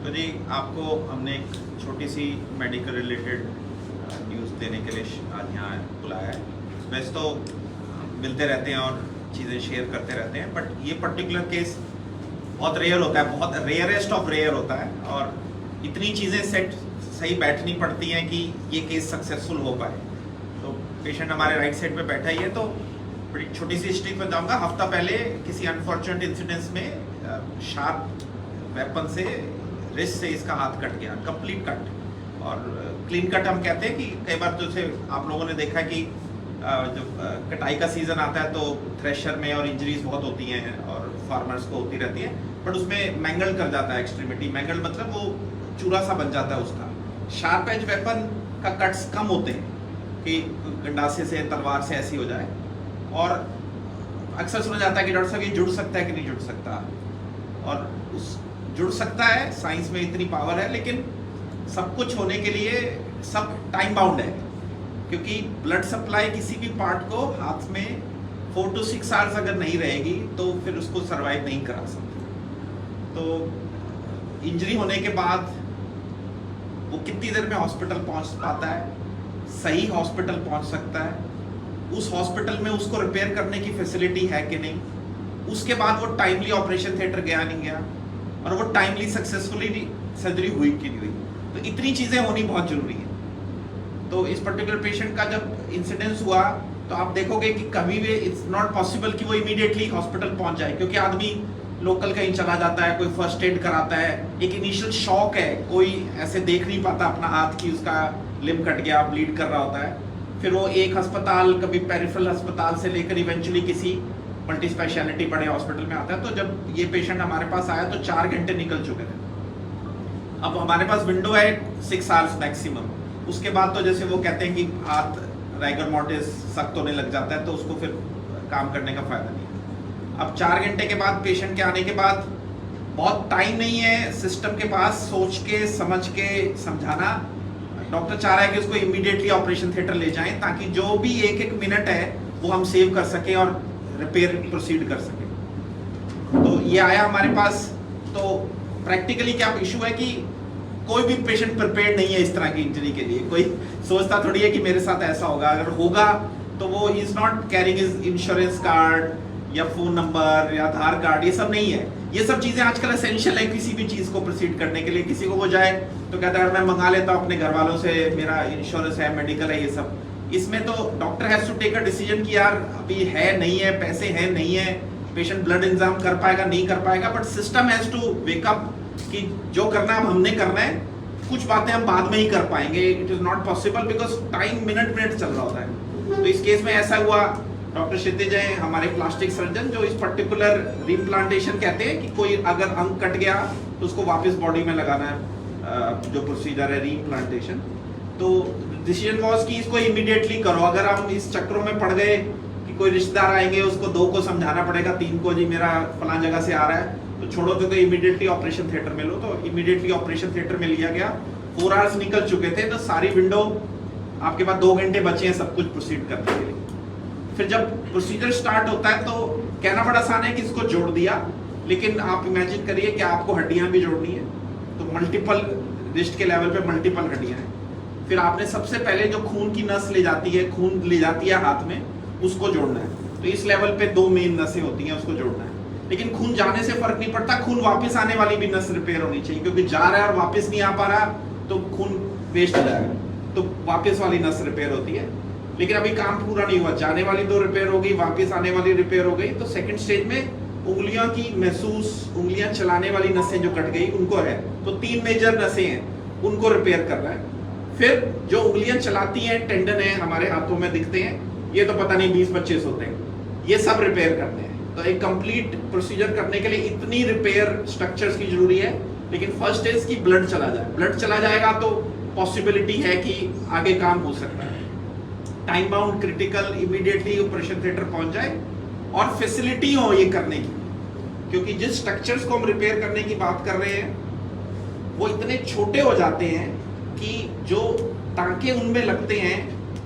तो जी आपको हमने एक छोटी सी मेडिकल रिलेटेड न्यूज़ देने के लिए आज यहाँ बुलाया है। वैसे तो मिलते रहते हैं और चीज़ें शेयर करते रहते हैं, बट ये पर्टिकुलर केस बहुत रेयर होता है, बहुत रेयरेस्ट ऑफ रेयर होता है और इतनी चीज़ें सेट सही बैठनी पड़ती हैं कि ये केस सक्सेसफुल हो पाए। तो पेशेंट हमारे राइट साइड पे बैठा ही है, तो बड़ी छोटी सी हिस्ट्री पर जाऊँगा। हफ्ता पहले किसी अनफॉर्चुनेट इंसिडेंस में शार्प वेपन से रिस्ट से इसका हाथ कट गया, कंप्लीट कट। और क्लीन कट हम कहते हैं कि कई बार जैसे आप लोगों ने देखा कि जब कटाई का सीजन आता है तो थ्रेशर में और इंजरीज बहुत होती हैं और फार्मर्स को होती रहती है, बट उसमें मैंगल कर जाता है एक्सट्रीमिटी। मैंगल मतलब वो चूरा सा बन जाता है उसका। शार्प एज वेपन का कट्स कम होते हैं कि गंडासे से तलवार से ऐसी हो जाए, और अक्सर सुना जाता है कि डॉक्टर साहब ये जुड़ सकता है कि नहीं जुड़ सकता, और उस जुड़ सकता है, साइंस में इतनी पावर है, लेकिन सब कुछ होने के लिए सब टाइम बाउंड है, क्योंकि ब्लड सप्लाई किसी भी पार्ट को हाथ में 4 to 6 आवर्स अगर नहीं रहेगी तो फिर उसको सरवाइव नहीं करा सकते। तो इंजरी होने के बाद वो कितनी देर में हॉस्पिटल पहुंच पाता है, सही हॉस्पिटल पहुंच सकता है, उस हॉस्पिटल में उसको रिपेयर करने की फैसिलिटी है कि नहीं, उसके बाद वो टाइमली ऑपरेशन थिएटर गया नहीं गया, और वो टाइमली सक्सेसफुली सर्जरी हुई कि नहीं हुई। तो इतनी चीज़ें होनी बहुत जरूरी है। तो इस पर्टिकुलर पेशेंट का जब इंसिडेंस हुआ तो आप देखोगे कि कभी भी इट्स नॉट पॉसिबल कि वो इमीडिएटली हॉस्पिटल पहुंच जाए, क्योंकि आदमी लोकल कहीं चला जाता है, कोई फर्स्ट एड कराता है, एक इनिशियल शॉक है, कोई ऐसे देख नहीं पाता अपना हाथ कि उसका लिम्ब कट गया, ब्लीड कर रहा होता है। फिर वो एक अस्पताल, कभी पेरिफेरल अस्पताल से लेकर इवेंचुअली किसी मल्टी स्पेशलिटी बड़े हॉस्पिटल में आता है। तो जब ये पेशेंट हमारे पास आया तो 4 घंटे निकल चुके थे। अब हमारे पास विंडो है 6 आवर्स मैक्सिमम। उसके बाद तो जैसे वो कहते हैं कि हाथ राइगर मोर्टिस सख्त होने लग जाता है, तो उसको फिर काम करने का फायदा नहीं है। अब 4 घंटे के बाद पेशेंट के आने के बाद बहुत टाइम नहीं है सिस्टम के पास सोच के समझ के समझाना। डॉक्टर चाह रहा है कि उसको इमीडिएटली ऑपरेशन थिएटर ले जाएं, ताकि जो भी एक मिनट है वो हम सेव कर सकें और रिपेयर प्रोसीड कर सकें। तो ये आया हमारे पास। तो प्रैक्टिकली क्या इशू है कि कोई भी पेशेंट प्रिपेयर्ड नहीं है इस तरह की इंजरी के लिए। कोई सोचता थोड़ी है कि मेरे साथ ऐसा होगा, अगर होगा तो वो he is not carrying his insurance card या फोन नंबर या आधार कार्ड, ये सब नहीं है। ये सब चीजें आजकल एसेंशियल है किसी भी चीज को प्रोसीड करने के लिए। किसी को वो जाए तो कहता है मैं मंगा लेता हूँ अपने घर वालों से, मेरा इंश्योरेंस है, मेडिकल है, ये सब। इसमें तो doctor has to take a decision कि यार अभी है नहीं है, पैसे हैं नहीं है, पेशेंट ब्लड इंतजाम कर पाएगा नहीं कर पाएगा, but system has to wake up कि जो करना है हमने करना है, कुछ बातें हम बाद में ही कर पाएंगे। It is not possible because time minute चल रहा होता है। तो इस केस में ऐसा हुआ, डॉक्टर क्षितिज हैं हमारे प्लास्टिक सर्जन, जो इस पर्टिकुलर रिप्लांटेशन कहते हैं कि कोई अगर अंग कट गया तो उसको वापस बॉडी में लगाना है, जो प्रोसीजर है रीप्लांटेशन। तो डिसीजन वाज कि इसको इमीडिएटली करो। अगर हम इस चक्रों में पड़ गए कि कोई रिश्तेदार आएंगे, उसको 2 को समझाना पड़ेगा, 3 को जी मेरा फलां जगह से आ रहा है, तो छोड़ो तो इमीडिएटली ऑपरेशन थिएटर में लो। तो इमीडिएटली ऑपरेशन थिएटर में लिया गया। 4 आवर्स निकल चुके थे, तो सारी विंडो आपके पास 2 घंटे बचे हैं सब कुछ प्रोसीड करने के लिए। फिर जब प्रोसीजर स्टार्ट होता है तो कहना बड़ा आसान है कि इसको जोड़ दिया, लेकिन आप इमेजिन करिए कि आपको हड्डियां भी जोड़नी है। तो मल्टीपल रिस्ट के लेवल पे मल्टीपल हड्डियां हैं। फिर आपने सबसे पहले जो खून की नस ले जाती है, खून ले जाती है हाथ में, उसको जोड़ना है। तो इस लेवल पे 2 मेन नसें होती हैं, उसको जोड़ना है। लेकिन खून जाने से फर्क नहीं पड़ता, खून वापस आने वाली भी नस रिपेयर होनी चाहिए, क्योंकि जा रहा है और वापस नहीं आ पा रहा तो खून वेस्ट हो जाएगा। तो वापस वाली नस रिपेयर होती है। लेकिन अभी काम पूरा नहीं हुआ, जाने वाली 2 रिपेयर हो गई, वापस आने वाली रिपेयर हो गई। तो सेकंड स्टेज में उंगलियों की महसूस, उंगलियां चलाने वाली नसें जो कट गई उनको है, तो 3 मेजर नसें हैं, उनको रिपेयर करना है। फिर जो उंगलियां चलाती हैं, टेंडन है हमारे हाथों में दिखते हैं, ये तो पता नहीं 20-25 होते हैं, ये सब रिपेयर करते हैं। तो एक कंप्लीट प्रोसीजर करने के लिए इतनी रिपेयर स्ट्रक्चर्स की जरूरी है। लेकिन फर्स्ट इज कि ब्लड चला जाए। ब्लड चला जाएगा तो पॉसिबिलिटी है कि आगे काम हो सकता है। Time bound, critical, immediately operation theatre पहुंच जाए और फैसिलिटी हो ये करने की, क्योंकि जिस स्ट्रक्चर्स को हम रिपेयर करने की बात कर रहे हैं वो इतने छोटे हो जाते हैं कि जो टांके उनमें लगते हैं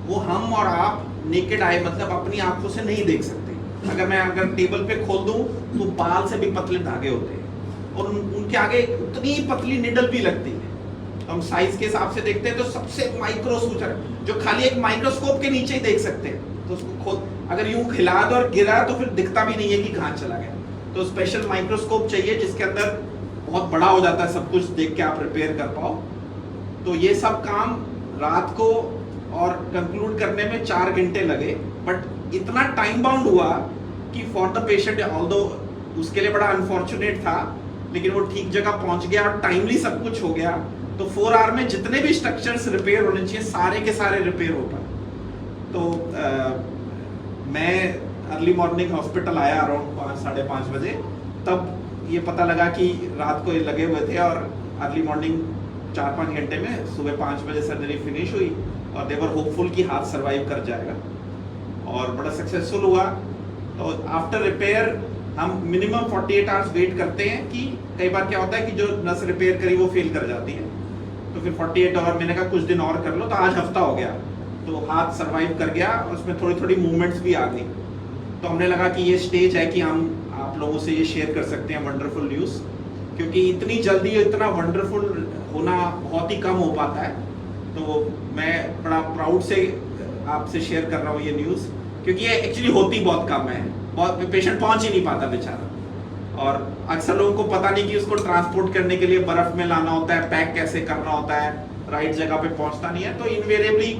वो हम और आप नेकेड आई, मतलब अपनी आंखों से नहीं देख सकते। अगर टेबल पे खोल दूं तो बाल से भी पतले धागे होते हैं। और उनके आगे उतनी पतली निडल भी लगती है। तो हम साइज के हिसाब से देखते हैं तो सबसे माइक्रो सूचर जो खाली एक माइक्रोस्कोप के नीचे ही देख सकते हैं, तो उसको खोद अगर यूं हिला दो और गिरा तो फिर दिखता भी नहीं है कि कहाँ चला गया। तो स्पेशल माइक्रोस्कोप चाहिए जिसके अंदर बहुत बड़ा हो जाता है, सब कुछ देख के आप रिपेयर कर पाओ। तो ये सब काम रात को और कंक्लूड करने में 4 घंटे लगे, बट इतना टाइम बाउंड हुआ कि फॉर द पेशेंट, ऑल्दो उसके लिए बड़ा अनफॉर्चुनेट था, लेकिन वो ठीक जगह पहुंच गया और टाइमली सब कुछ हो गया। तो 4 आवर में जितने भी स्ट्रक्चर्स रिपेयर होने चाहिए सारे के सारे रिपेयर हो पाए। तो मैं अर्ली मॉर्निंग हॉस्पिटल आया अराउंड 5 साढ़े 5 बजे, तब ये पता लगा कि रात को ये लगे हुए थे और अर्ली मॉर्निंग 4-5 घंटे में सुबह 5 बजे सर्जरी फिनिश हुई और दे वर होपफुल कि हाथ सर्वाइव कर जाएगा और बड़ा सक्सेसफुल हुआ। तो आफ्टर रिपेयर हम मिनिमम 48 आवर्स वेट करते हैं कि कई बार क्या होता है कि जो नस रिपेयर करी वो फेल कर जाती है, तो फिर 48 आवर मैंने कहा कुछ दिन और कर लो, तो आज हफ्ता हो गया तो हाथ सर्वाइव कर गया और उसमें थोड़ी थोड़ी मूवमेंट्स भी आ गई। तो हमने लगा कि ये स्टेज है कि हम आप लोगों से ये शेयर कर सकते हैं वंडरफुल न्यूज़, क्योंकि इतनी जल्दी इतना वंडरफुल होना बहुत ही कम हो पाता है। तो मैं बड़ा प्राउड से आपसे शेयर कर रहा हूँ ये न्यूज़, क्योंकि ये एक्चुअली होती बहुत कम है, बहुत पेशेंट पहुंच ही नहीं पाता बेचारा। और अक्सर लोगों को पता नहीं कि उसको ट्रांसपोर्ट करने के लिए बर्फ में लाना होता है, पैक कैसे करना होता है, राइट जगह पे पहुंचता नहीं है। तो इनवेरिएबली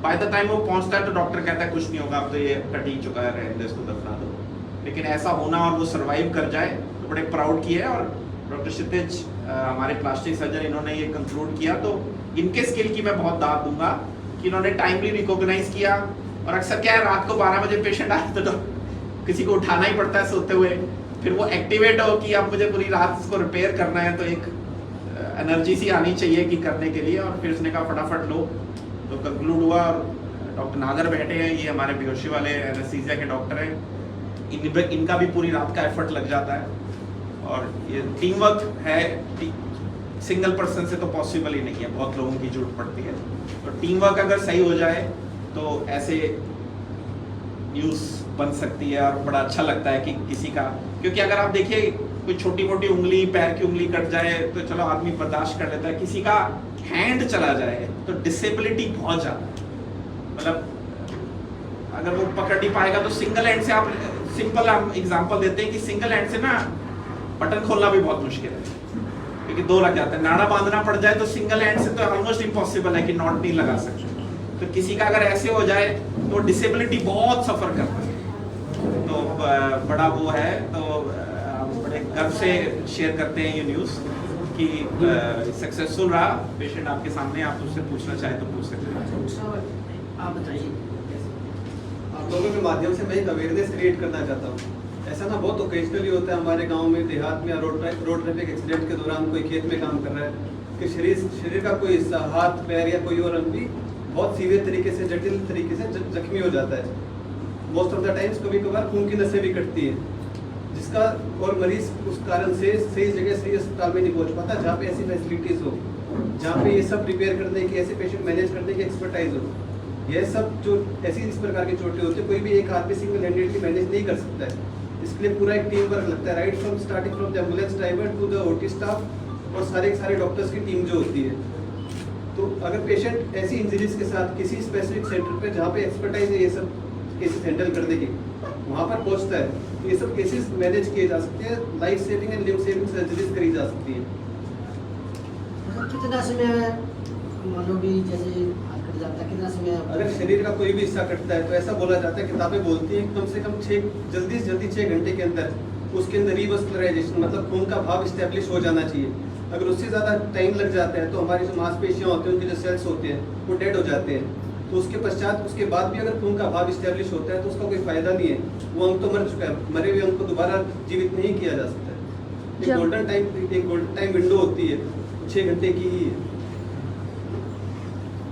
बाय द टाइम वो पहुंचता है तो डॉक्टर कहता है कुछ नहीं होगा, अब तो ये कट ही चुका है, रहने दो, इसको दफना दो। लेकिन ऐसा होना और वो सर्वाइव कर जाए तो बड़े प्राउड की है। और डॉक्टर क्षितिज हमारे प्लास्टिक सर्जन, इन्होंने ये कंक्लूड किया, तो इनके स्किल की मैं बहुत दाद दूंगा कि इन्होंने टाइमली रिकॉग्नाइज किया। और अक्सर क्या है, रात को 12 बजे पेशेंट आए तो किसी को उठाना ही पड़ता है सोते हुए, फिर वो एक्टिवेट हो कि अब मुझे पूरी रात इसको रिपेयर करना है, तो एक एनर्जी सी आनी चाहिए कि करने के लिए। और फिर उसने कहा फटाफट लो, तो कंक्लूड हुआ। और डॉक्टर नादर बैठे हैं, ये हमारे बेहोशी वाले एनेस्थीसिया के डॉक्टर हैं, इनका भी पूरी रात का एफर्ट लग जाता है। और ये टीम वर्क है, सिंगल पर्सन से तो पॉसिबल ही नहीं है, बहुत लोगों की जरूरत पड़ती है। तो टीम वर्क अगर सही हो जाए तो ऐसे न्यूज़ बन सकती है और बड़ा अच्छा लगता है कि किसी का, क्योंकि अगर आप देखिए कोई छोटी मोटी उंगली, पैर की उंगली कट जाए तो चलो आदमी बर्दाश्त कर लेता है, किसी का हैंड चला जाए तो डिसेबिलिटी बहुत ज़्यादा है। मतलब अगर वो पकड़ नहीं पाएगा तो सिंगल हैंड से, आप सिंपल हम एग्जांपल देते हैं कि सिंगल हैंड से ना बटन खोलना भी बहुत मुश्किल है, क्योंकि 2 लग जाते हैं। नाड़ा बांधना पड़ जाए तो सिंगल हैंड से तो ऑलमोस्ट इम्पॉसिबल है कि नॉट नहीं लगा सकते। तो किसी का अगर ऐसे हो जाए तो डिसेबिलिटी बहुत सफ़र करता है, तो बड़ा वो है। तो बड़े गर्व से शेयर करते हैं ये न्यूज़ कि सक्सेसफुल रहा पेशेंट आपके सामने। आप उससे पूछना चाहे तो पूछ सकते हैं। आप बताइए। आप लोगों के माध्यम से मैं एक अवेयरनेस क्रिएट करना चाहता हूँ। ऐसा ना बहुत ओकेजनली होता है हमारे गांव में, देहात में, रोड ट्रैफिक एक्सीडेंट के दौरान कोई खेत में काम कर रहा है कि शरीर का कोई हिस्सा, हाथ पैर या कोई और अंग भी बहुत सीवियर तरीके से, जटिल तरीके से जख्मी हो जाता है। मोस्ट ऑफ द टाइम्स कभी कभार खून की नसें भी कटती है, जिसका और मरीज उस कारण से सही जगह सही अस्पताल में नहीं पहुंच पाता जहाँ पे ऐसी फैसिलिटीज़ हो, जहाँ पे ये सब रिपेयर करने की, ऐसे पेशेंट मैनेज करने की एक्सपर्टाइज हो। यह सब जो ऐसी इस प्रकार की चोटें होती है, कोई भी एक आदमी सिंगल हैंडेडली मैनेज नहीं कर सकता है। इसके लिए पूरा एक टीम वर्क लगता है, right from starting from the ambulance driver to the OT staff और सारे डॉक्टर्स की टीम जो होती है। तो अगर पेशेंट ऐसी इंजरीज के साथ किसी स्पेसिफिक सेंटर पे जहाँ पे एक्सपर्टाइज है ये सब केसेस हैंडल करने की, वहाँ पर पहुँचता है, तो ये सब केसेस मैनेज किए जा सकते हैं, life saving and live saving surgeries करी जा सकती है। कितना समय मानो भी जैसे कट जाता है, कितना समय? अगर शरीर का कोई भी हिस्सा कटता है तो ऐसा बोला जाता है, किताबें बोलती हैं कम से कम जल्दी से जल्दी 6 घंटे के अंदर उसके अंदर रिवस्कुलराइजेशन, मतलब खून का भाव स्टैब्लिश हो जाना चाहिए। अगर उससे ज़्यादा टाइम लग जाता है तो हमारी जो मांसपेशियाँ होती हैं, उनके जो सेल्स होते हैं वो डेड हो जाते हैं। तो उसके पश्चात, उसके बाद भी अगर खून का भाव स्टैब्लिश होता है तो उसका कोई फायदा नहीं है, वो अंग तो मर चुका है, मरे हुए अंग को दोबारा जीवित नहीं किया जा सकता है। एक गोल्डन टाइम विंडो होती है, 6 घंटे की ही है।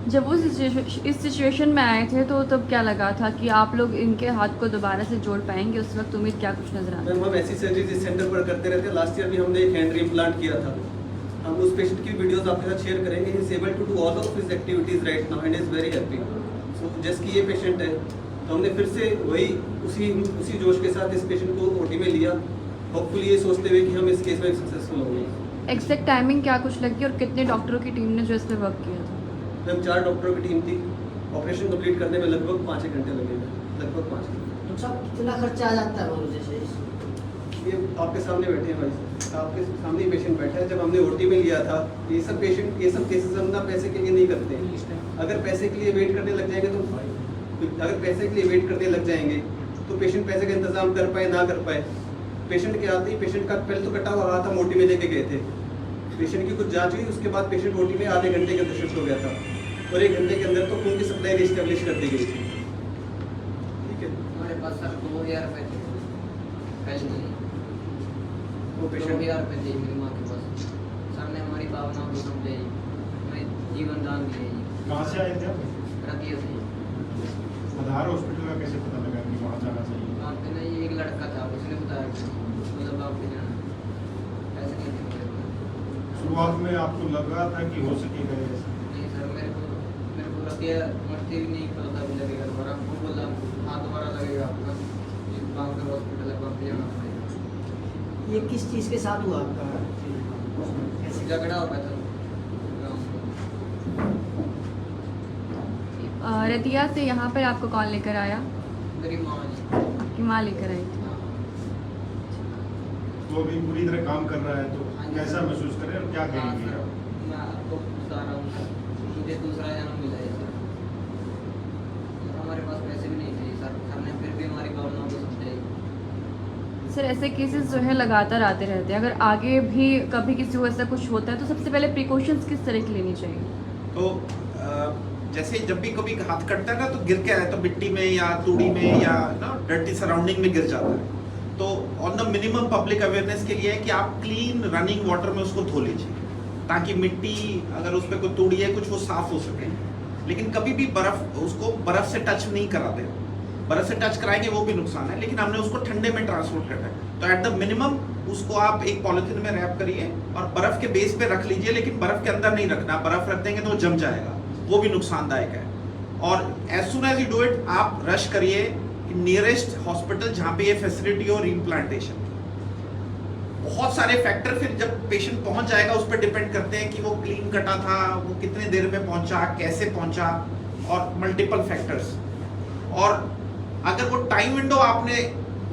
जब वो इस सिचुएशन में आए थे तो तब क्या लगा था कि आप लोग इनके हाथ को दोबारा से जोड़ पाएंगे? उस वक्त उम्मीद क्या कुछ नजर आता? मैम हम ऐसी सर्जरीज इस सेंटर पर करते रहते हैं। लास्ट ईयर भी हमने एक हैंड इम्प्लांट किया था। हम उस पेशेंट की वीडियोस आपके साथ शेयर करेंगे। He is able to do all of his activities right now and is very happy. So just कि ये पेशेंट है तो हमने फिर से वही उसी जोश के साथ इस पेशेंट को ओटी में लिया, होपफुली ये सोचते हुए कि हम इस केस में सक्सेसफुल सक्सेसफुल हो गई। एग्जैक्ट टाइमिंग क्या कुछ लगी और कितने डॉक्टरों की टीम ने जो इस पर वर्क किया था? मैम 4 डॉक्टरों की टीम थी। ऑपरेशन कंप्लीट करने में लगभग 5 घंटे लगे थे, लगभग 5 घंटे। तो सब कितना खर्चा आ जाता है मान लो जैसे ये आपके सामने बैठे हैं भाई साहब, आपके सामने पेशेंट बैठा है। जब हमने ओटी में लिया था, ये सब केसेस हम ना पैसे के लिए नहीं करते हैं। अगर पैसे के लिए वेट करने लग जाएंगे तो पेशेंट पैसे का इंतजाम कर पाए ना कर पाए। पेशेंट के आते ही पेशेंट का पहले तो कटा हुआ हाथ हम ओटी में लेके गए थे। पेशेंट की कुछ जांच हुई, उसके बाद पेशेंट ओटी में आधे घंटे के अंदर शिफ्ट हो गया था और 1 घंटे के अंदर तो खून की सप्लाई रिस्टेब्लिश कर दी गई थी। ठीक है, हमारे पास सर 2000 रुपये थे पहले ही। वो पेशेंट 2000 रुपये थे मेरी माँ के पास। सर ने हमारी भावनाओं को समझे, हमें जीवन दान दिए जी। कहाँ से आए थे आप? रतिया से आधार हॉस्पिटल का कैसे पता लगा कि वहाँ जाना चाहिए? वहाँ पे ना एक लड़का था, उसने बताया कि मतलब आपके जाना ऐसे नहीं थे मेरे को। शुरुआत में आपको लगा था कि हो सकेगा ऐसा? नहीं सर, मेरे को रतिया मरते भी नहीं पता था भी लगेगा दोबारा। हमको बोला हाँ दोबारा लगेगा आपका, वहाँ पे हॉस्पिटल है, वहाँ पे जाना पड़ेगा। ये किस चीज़ के साथ हुआ आपका? ऐसे झगड़ा हो गया था गाँव में। रतिया से यहाँ पर आपको कौन लेकर आया? मेरी माँ जी। आपकी माँ लेकर आई थी। हाँ। तो अभी पूरी तरह काम कर रहा है तो हाँ जी। कैसा महसूस कर रहे हैं और क्या हाँ कहेंगे सर, आप? मैं आपको बता रहा हूँ सर, मुझे दूसरा जन्म मिला है सर। हमारे पास पैसे भी नहीं थे सर, सर ने फिर भी हमारी भावनाओं को समझाई। सर ऐसे केसेस जो है लगातार आते रहते हैं, अगर आगे भी कभी किसी को ऐसा कुछ होता है तो सबसे पहले प्रिकॉशंस किस तरह की लेनी चाहिए? तो जैसे जब भी कभी हाथ कटता है ना तो गिर के आए तो मिट्टी में या तूड़ी में या ना डर्टी सराउंडिंग में गिर जाता है। तो on the minimum public awareness के लिए है कि आप क्लीन रनिंग वाटर में उसको धो लीजिए ताकि मिट्टी अगर उस पर कोई तूड़ी है कुछ वो साफ हो सके। लेकिन कभी भी उसको बर्फ से टच नहीं कराते। बर्फ से टच कराएंगे वो भी नुकसान है, लेकिन हमने उसको ठंडे में ट्रांसपोर्ट करना है। तो एट द मिनिमम उसको आप एक पॉलिथीन में रैप करिए और बर्फ के बेस पे रख लीजिए, लेकिन बर्फ के अंदर नहीं रखना। बर्फ रख देंगे तो वो जम जाएगा, वो भी नुकसानदायक है। और as soon as you do it आप रश करिए नियरेस्ट हॉस्पिटल जहां पे ये फैसिलिटी हो रिइम्प्लांटेशन। बहुत सारे फैक्टर फिर जब पेशेंट पहुंच जाएगा उस पर डिपेंड करते हैं कि वो क्लीन कटा था, वो कितने देर में पहुंचा, कैसे पहुंचा, और मल्टीपल फैक्टर्स। और अगर वो टाइम विंडो आपने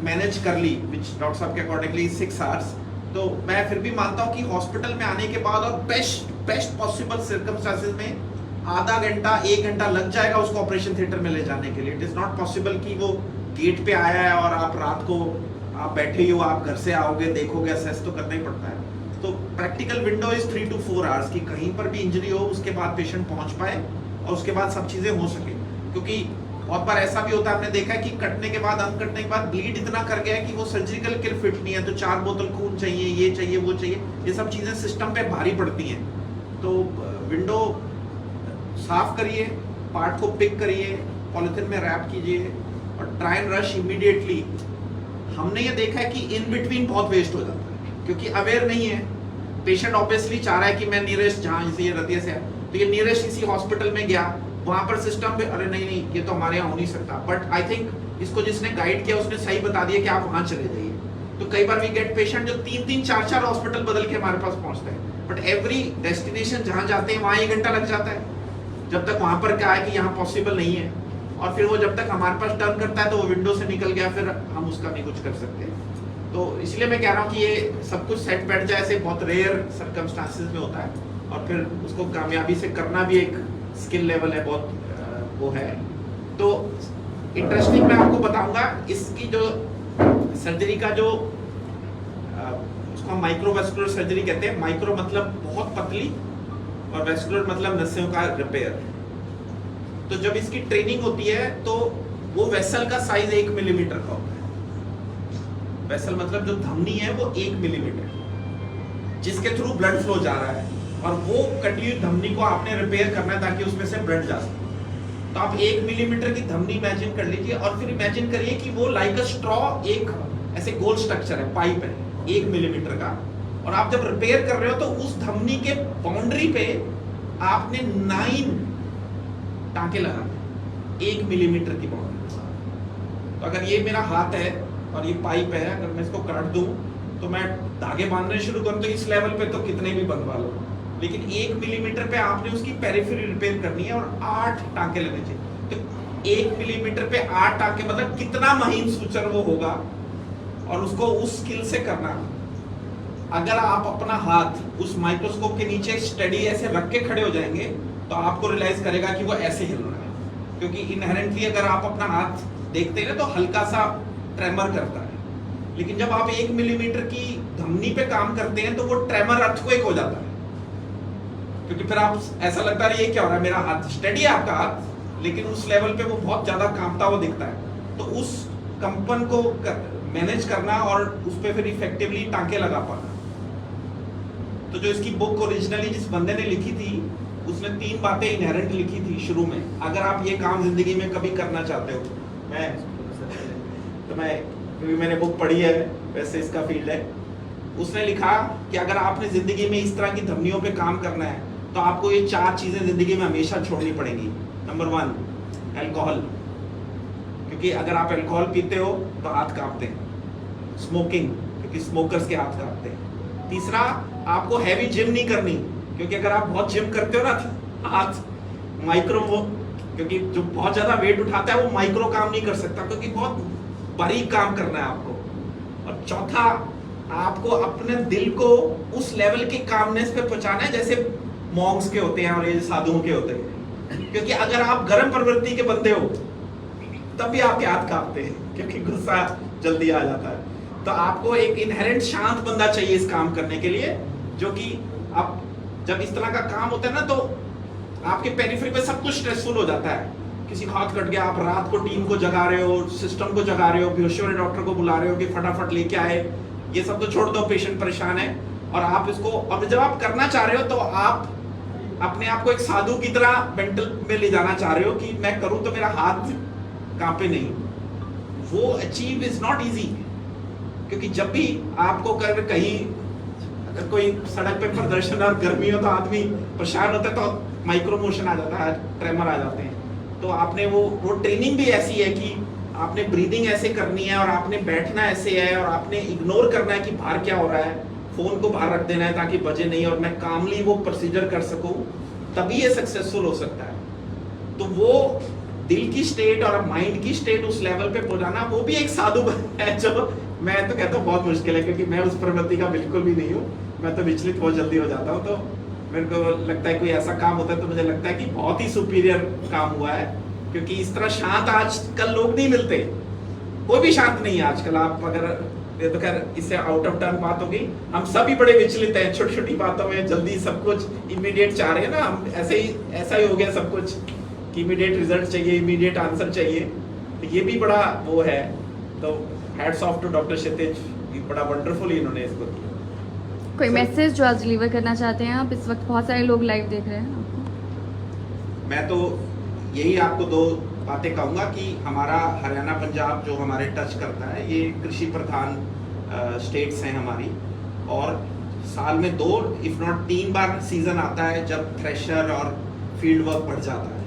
मैनेज कर ली विच डॉक्टर साहब के अकॉर्डिंगली 6 आवर्स, तो मैं फिर भी मानता हूं कि हॉस्पिटल में आने के बाद और बेस्ट पॉसिबल सर्कमस्टेंसेस में आधा घंटा 1 घंटा लग जाएगा उसको ऑपरेशन थिएटर में ले जाने के लिए। इट इज नॉट पॉसिबल कि वो गेट पे आया है और आप रात को आप बैठे ही हो, आप घर से आओगे देखोगे, असेस तो करना ही पड़ता है। तो practical window is 3 to 4 hours की कहीं पर भी इंजरी हो उसके बाद पेशेंट पहुंच पाए और उसके बाद सब चीजें हो सके। क्योंकि बहुत बार ऐसा भी होता है, हमने देखा है कि कटने के बाद अंग कटने के बाद ब्लीड इतना कर गया है कि वो सर्जिकल किट फिट नहीं है, तो 4 बोतल खून चाहिए, ये चाहिए, वो चाहिए। ये सब चीजें सिस्टम पे भारी पड़ती हैं। तो विंडो साफ करिए, पार्ट को पिक करिए, पॉलिथीन में रैप कीजिए और ट्राई एंड रश इमीडिएटली। हमने ये देखा है कि इन बिटवीन बहुत वेस्ट हो जाता है क्योंकि अवेयर नहीं है पेशेंट। ऑब्वियसली चाह रहा है कि मैं नियरेस्ट जहाँ से ये रतिया से है तो ये नियरेस्ट इसी हॉस्पिटल में गया, वहां पर सिस्टम पे अरे नहीं ये तो हमारे यहाँ हो नहीं सकता। बट आई थिंक इसको जिसने गाइड किया उसने सही बता दिया कि आप वहां चले जाइए। तो कई बार वी गेट पेशेंट जो 3-3, 4-4 हॉस्पिटल बदल के हमारे पास पहुंचते हैं, बट एवरी डेस्टिनेशन जहाँ जाते हैं वहाँ 1 घंटा लग जाता है जब तक वहां पर क्या है कि यहाँ पॉसिबल नहीं है। और फिर वो जब तक हमारे पास टर्न करता है तो वो विंडो से निकल गया, फिर हम उसका नहीं कुछ कर सकते। तो इसलिए मैं कह रहा हूँ कि ये सब कुछ सेट बैठ जाए ऐसे बहुत रेयर सर्कमस्टांसेस में होता है और फिर उसको कामयाबी से करना भी एक स्किल लेवल है, बहुत वो है। तो इंटरेस्टिंग मैं आपको बताऊंगा इसकी जो सर्जरी का जो उसको हम माइक्रोवेस्कुलर सर्जरी कहते हैं। माइक्रो मतलब बहुत पतली और वेस्कुलर मतलब नसों का रिपेयर। तो जब इसकी ट्रेनिंग होती है तो वो वेसल का साइज 1 मिलीमीटर का होता है। वेसल मतलब जो धमनी है वो 1 मिलीमीटर जिसके थ्रू ब्लड फ्लो जा रहा है और वो कटी हुई धमनी को आपने रिपेयर करना है ताकि उसमें से ब्लड जा सके। तो आप 1 मिलीमीटर की धमनी इमेजिन कर लीजिए और फिर इमेजिन करिए कि वो लाइक अ स्ट्रॉ एक ऐसे गोल स्ट्रक्चर है, पाइप है 1 मिलीमीटर का, और आप जब रिपेयर कर रहे हो तो उस धमनी के बाउंड्री पे आपने 9 टांके लगाने 1 मिलीमीटर की बाउंड्री। तो अगर ये मेरा हाथ है और ये पाइप है, अगर मैं इसको काट दूं तो मैं धागे बांधने शुरू करूं तो इस लेवल पे तो कितने भी बनवा लो, लेकिन 1 मिलीमीटर पे आपने उसकी पेरिफेरी रिपेयर करनी है और 8 टांके लगने चाहिए। तो 1 मिलीमीटर पे 8 टांके मतलब कितना महीन सूचर वो होगा, और उसको उस स्किल से करना। अगर आप अपना हाथ उस माइक्रोस्कोप के नीचे स्टडी ऐसे रख के खड़े हो जाएंगे तो आपको रियलाइज करेगा कि वो ऐसे हिल रहा है, क्योंकि इनहेरेंटली अगर आप अपना हाथ देखते हैं तो हल्का सा ट्रेमर करता है, लेकिन जब आप 1 मिलीमीटर की धमनी पे काम करते हैं तो वो ट्रेमर अर्थक्वेक हो जाता है, क्योंकि फिर आप ऐसा लगता है ये क्या हो रहा है, मेरा हाथ स्टडी है आपका हाथ, लेकिन उस लेवल पे वो बहुत ज्यादा कांपता हुआ दिखता है। तो उस कंपन को मैनेज करना और उस पे फिर इफेक्टिवली टांके लगा पाना। तो जो इसकी बुक ओरिजिनली जिस बंदे ने लिखी थी उसने 3 बातें इनहेरेंट लिखी थी शुरू में, अगर आप ये काम जिंदगी में कभी करना चाहते हो। क्योंकि मैंने बुक पढ़ी है, वैसे इसका फील्ड है। उसने लिखा कि अगर आपने जिंदगी में इस तरह की धमनियों पे काम करना है तो आपको ये 4 चीजें जिंदगी में हमेशा छोड़नी पड़ेंगी। नंबर 1 अल्कोहल, क्योंकि अगर आप अल्कोहल पीते हो तो हाथ कांपते हैं। स्मोकिंग, क्योंकि स्मोकर्स के हाथ कांपते हैं। तीसरा, आपको हैवी जिम नहीं करनी, क्योंकि अगर आप बहुत जिम करते हो ना हाथ माइक्रो, क्योंकि जो बहुत ज्यादा वेट उठाता है वो माइक्रो काम नहीं कर सकता, क्योंकि बहुत बारीक काम करना है आपको। और चौथा, आपको अपने दिल को उस लेवल के कामनेस पे पहुंचाना है जैसे मॉन्क्स के होते हैं और ये साधुओं के होते हैं। क्योंकि अगर आप गर्म प्रवृत्ति के बंदे हो तब भी आपके हाथ कांपते हैं, क्योंकि गुस्सा जल्दी आ जाता है। तो आपको एक इनहेरेंट शांत बंदा चाहिए इस काम करने के लिए, जो कि आप जब इस तरह का काम होता है ना तो आपके पेरिफेरी पे सब कुछ स्ट्रेसफुल हो जाता है। किसी का हाथ कट गया, आप रात को टीम को जगा रहे हो, सिस्टम को जगा रहे हो, बेहोशी वाले डॉक्टर को बुला रहे हो कि फटाफट लेके आए, ये सब तो छोड़ दो, पेशेंट परेशान है। और आप इसको, और जब आप करना चाह रहे हो तो आप अपने आप को एक साधु की तरह मेंटल में ले जाना चाह रहे हो कि मैं करूं तो मेरा हाथ कांपे नहीं। वो अचीव इज नॉट इजी, क्योंकि जब भी आपको कहीं अगर कोई सड़क पे प्रदर्शन और गर्मी हो तो आदमी परेशान होता है तो माइक्रो मोशन आ जाता है, ट्रेमर आ जाते हैं। तो आपने वो ट्रेनिंग भी ऐसी है कि आपने ब्रीदिंग ऐसे करनी है और आपने बैठना ऐसे है और आपने इग्नोर करना है कि बाहर क्या हो रहा है, फोन को बाहर रख देना है ताकि बजे नहीं और मैं कामली वो प्रोसीजर कर सकूं, तभी ये सक्सेसफुल हो सकता है। तो वो दिल की स्टेट और माइंड की स्टेट उस लेवल पे पहुंचाना, वो भी एक साधु है, जो मैं तो कहता हूँ बहुत मुश्किल है, क्योंकि मैं उस प्रवृत्ति का बिल्कुल भी नहीं हूँ। मैं तो विचलित बहुत जल्दी हो जाता हूँ। तो मेरे को लगता है कोई ऐसा काम होता है तो मुझे लगता है कि बहुत ही सुपीरियर काम हुआ है, क्योंकि इस तरह शांत आजकल लोग नहीं मिलते, कोई भी शांत नहीं है आजकल। आप अगर, ये तो खैर इससे आउट ऑफ टर्न बात होगी, हम सभी बड़े विचलित हैं छोटी छोटी बातों में, जल्दी सब कुछ इमीडिएट चाह रहे हैं ना हम, ऐसा ही हो गया सब कुछ कि इमीडिएट रिजल्ट चाहिए, इमीडिएट आंसर चाहिए। तो ये भी बड़ा वो है। तो हैट्स ऑफ टू डॉक्टर क्षितिज, बड़ा वंडरफुल इन्होंने इसको किया। कोई मैसेज जो आज डिलीवर करना चाहते हैं आप? इस वक्त बहुत सारे लोग लाइव देख रहे हैं आपको। मैं तो यही आपको 2 बातें कहूँगा कि हमारा हरियाणा पंजाब जो हमारे टच करता है, ये कृषि प्रधान स्टेट्स हैं हमारी, और साल में 2 इफ नॉट 3 बार सीजन आता है जब थ्रेशर और फील्ड वर्क बढ़ जाता है।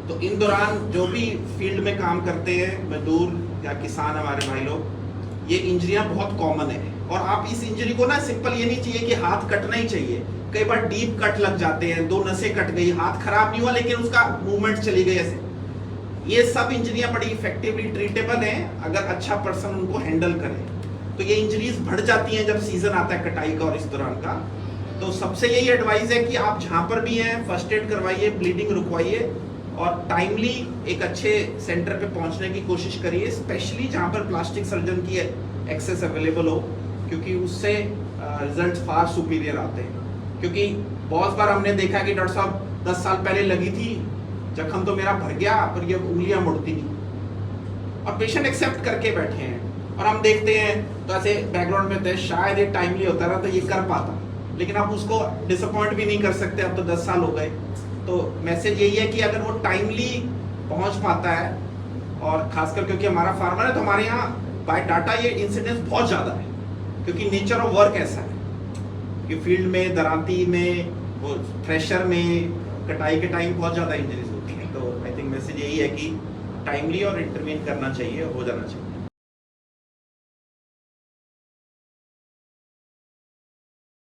तो इन दौरान जो भी फील्ड में काम करते हैं मजदूर या किसान हमारे भाई लोग, ये इंजरियां बहुत कॉमन है। और आप इस इंजरी को ना सिंपल ये नहीं चाहिए कि हाथ कटना ही चाहिए, कई बार डीप कट लग जाते हैं, 2 नसें कट गई, हाथ खराब नहीं हुआ लेकिन उसका मूवमेंट चली गई ऐसे। ये सब इंजरियां बड़ी इफेक्टिवली ट्रीटेबल हैं अगर अच्छा पर्सन उनको हैंडल करे। तो ये इंजरीज बढ़ जाती हैं जब सीजन आता है कटाई का और इस दौरान का। तो सबसे यही एडवाइस है कि आप जहां पर भी हैं फर्स्ट एड करवाइए, ब्लीडिंग रुकवाइए और टाइमली एक अच्छे सेंटर पे पहुंचने की कोशिश करिए, स्पेशली जहां पर प्लास्टिक सर्जन की एक्सेस अवेलेबल हो, क्योंकि उससे रिजल्ट फार सुपीरियर आते हैं। क्योंकि बहुत बार हमने देखा कि डॉक्टर साहब 10 साल पहले लगी थी, जख्म तो मेरा भर गया पर ये उंगलियां मुड़ती नहीं, और पेशेंट एक्सेप्ट करके बैठे हैं। और हम देखते हैं तो ऐसे बैकग्राउंड में होते हैं, शायद ये टाइमली होता रहा तो ये कर पाता, लेकिन आप उसको डिसअपॉइंट भी नहीं कर सकते, अब तो 10 साल हो गए। तो मैसेज यही है कि अगर वो टाइमली पहुंच पाता है, और खासकर क्योंकि हमारा फार्मर है तो हमारे यहाँ बाय डाटा ये इंसिडेंस बहुत ज़्यादा है, क्योंकि नेचर ऑफ वर्क ऐसा है कि फील्ड में, दरांती में, वो थ्रेशर में, कटाई के टाइम बहुत ज़्यादा इंजरीज होती हैं। तो आई थिंक मैसेज यही है कि टाइमली और इंटरवीन करना चाहिए, हो जाना चाहिए।